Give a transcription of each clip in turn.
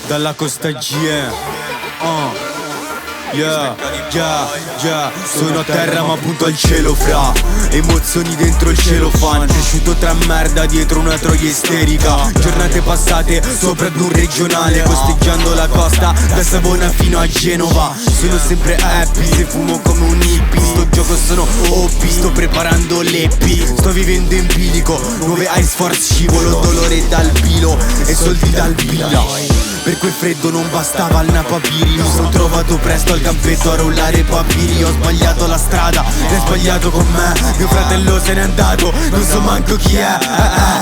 Dalla Costa GM. Yeah. Sono a terra ma punto al cielo, fra emozioni dentro il celofan. Cresciuto tra merda dietro una troia isterica. Giornate passate sopra ad un regionale, costeggiando la costa da Savona fino a Genova. Sono sempre happy, se fumo come un hippie. Sto gioco sono hobby, sto preparando l'EP. Sto vivendo in bilico, 9 Ice Force scivolo. Dolore dal bilo e soldi dal villa. Per quel freddo non bastava il napapiri. Mi sono trovato presto al campetto a rollare papiri. Ho sbagliato la strada, l'hai sbagliato con me. Mio fratello se n'è andato, non so manco chi è.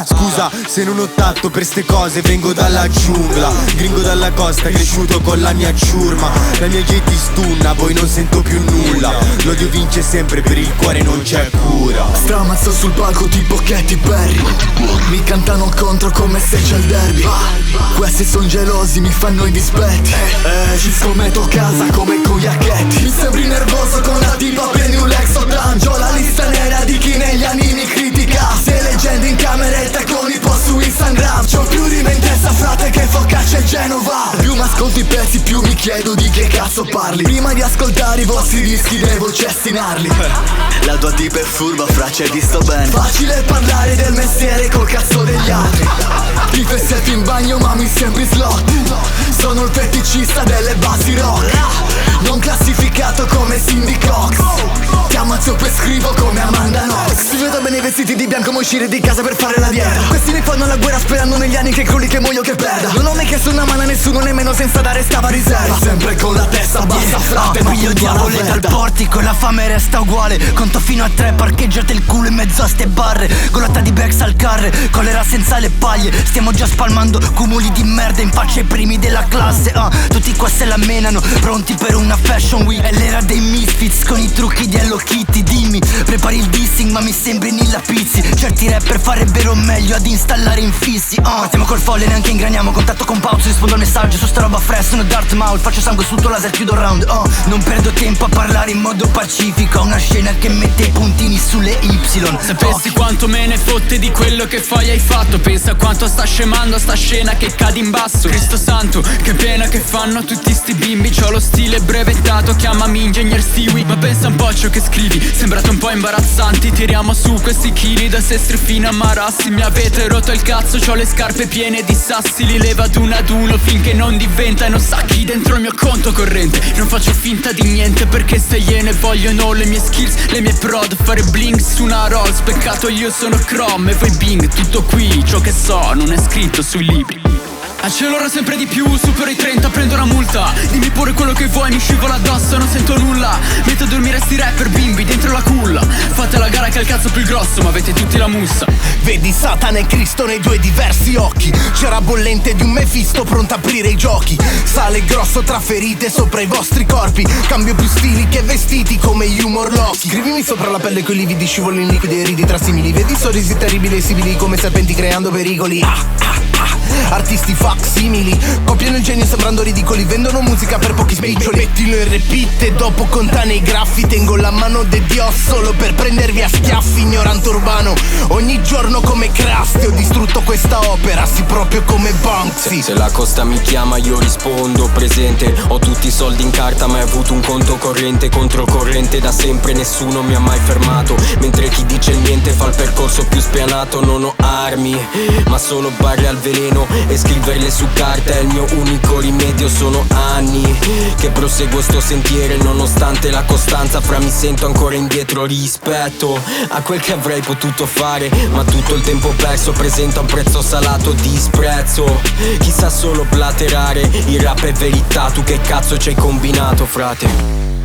Scusa se non ho tatto per ste cose, vengo dalla giungla. Gringo dalla costa, cresciuto con la mia ciurma. La mia gente stunna, poi non sento più nulla. L'odio vince sempre, per il cuore non c'è cura. Stramazzo sul palco tipo Katy Perry. Mi cantano contro come se c'è il derby. Questi son gelosi, mi fanno i dispetti. Ci scommetto casa come con gli acchetti. Mi sembri nervoso con la tipa per New Lexotan. C'ho la lista nera di chi negli anni critica. Sei leggende in cameretta con i post su Instagram. C'ho più rime in testa, frate, che Focaccia e Genova. Più mi ascolto i pezzi, più mi chiedo di che cazzo parli. Prima di ascoltare i vostri dischi devo cestinarli. La tua tipa è furba, fra, ci hai visto bene. Facile parlare del mestiere col cazzo degli altri. Ti fessetti in bagno ma mi sembri slot. Sono il feticista delle basi rock. Non classificato come Cindy Cox. Ti ammazzo per scrivo come Amanda Knox. Si vedo bene i vestiti di bianco ma uscire di casa per fare la dieta. Questi mi fanno la guerra sperando negli anni che crolli, che muoio, che perda. Non ho mai chiesto una mano a nessuno, nemmeno senza dare stava riserva. Sempre con la testa bassa, frate, ma piglio diavole dal portico, la fame resta uguale. Conto fino a 3, parcheggiate il culo in mezzo a ste barre. Golotta di Bex al carre, collera senza le paglie. Stiamo già spalmando cumuli di merda in faccia ai primi della classe. Tutti qua se la menano, pronti per una fashion week. È l'era dei misfits con i trucchi di Hello Kitty. Dimmi, prepari il dissing ma mi sembri Nilla Pizzi. Certi rapper farebbero meglio ad installare infissi. Stiamo col folle, neanche ingraniamo. Contatto con Pause, rispondo al messaggio. Su sta roba fresh, sono Darth Maul. Faccio sangue sotto laser, chiudo il round. Non perdo tempo a parlare in modo pacifico. Una scena che mette i puntini sulle Y. Sapessi quanto me ne fotte di quello che fai hai fatto. Pensa quanto sta scemando sta scena che cade in basso. Cristo santo, che pena che fanno tutti sti bimbi. C'ho lo stile brevettato, chiamami Ingegner Stewie. Ma pensa un po' a ciò che scrivi, sembrate un po' imbarazzanti. Tiriamo su questi chili da Sestri fino a Marassi. Mi avete rotto il cazzo, c'ho le scarpe piene di sassi. Li levo ad uno finché non diventano sacchi dentro il mio conto corrente. Non faccio finta di niente perché se iene vogliono le mie skills, le mie prod, fare bling su una Rolls. Peccato io sono Chrome e voi Bing. Tutto qui, ciò che so non è scritto sui libri. Accelero sempre di più, supero i 30, prendo una multa. Dimmi pure quello che vuoi, mi scivola addosso, non sento nulla. Metto a dormire sti rapper bimbi dentro la culla. Fate la gara che ha il cazzo più grosso, ma avete tutti la mussa. Vedi Satana e Cristo nei due diversi occhi. C'era bollente di un Mefisto pronto a aprire i giochi. Sale grosso tra ferite sopra i vostri corpi. Cambio più stili che vestiti come gli humor lochi. Scrivimi sopra la pelle coi lividi, scivoli in liquidi e ridi tra simili. Vedi sorrisi terribili e simili come serpenti creando pericoli. Artisti facsimili copiano il genio sembrando ridicoli. Vendono musica per pochi spiccioli. Mettilo in repeat e dopo contane i graffi. Tengo la mano de Dio solo per prendervi a schiaffi. Ignorante urbano, ogni giorno come Krusty. Ho distrutto questa opera, sì proprio come Banksy. Se la costa mi chiama io rispondo presente. Ho tutti i soldi in carta ma hai avuto un conto corrente. Controcorrente da sempre, nessuno mi ha mai fermato. Mentre chi dice niente fa il percorso più spianato. Non ho armi ma solo barre al veleno. E scriverle su carta è il mio unico rimedio. Sono anni che proseguo sto sentiero. Nonostante la costanza fra mi sento ancora indietro rispetto a quel che avrei potuto fare. Ma tutto il tempo perso presenta un prezzo salato. Disprezzo chi sa solo platerare. Il rap è verità, tu che cazzo ci hai combinato, frate?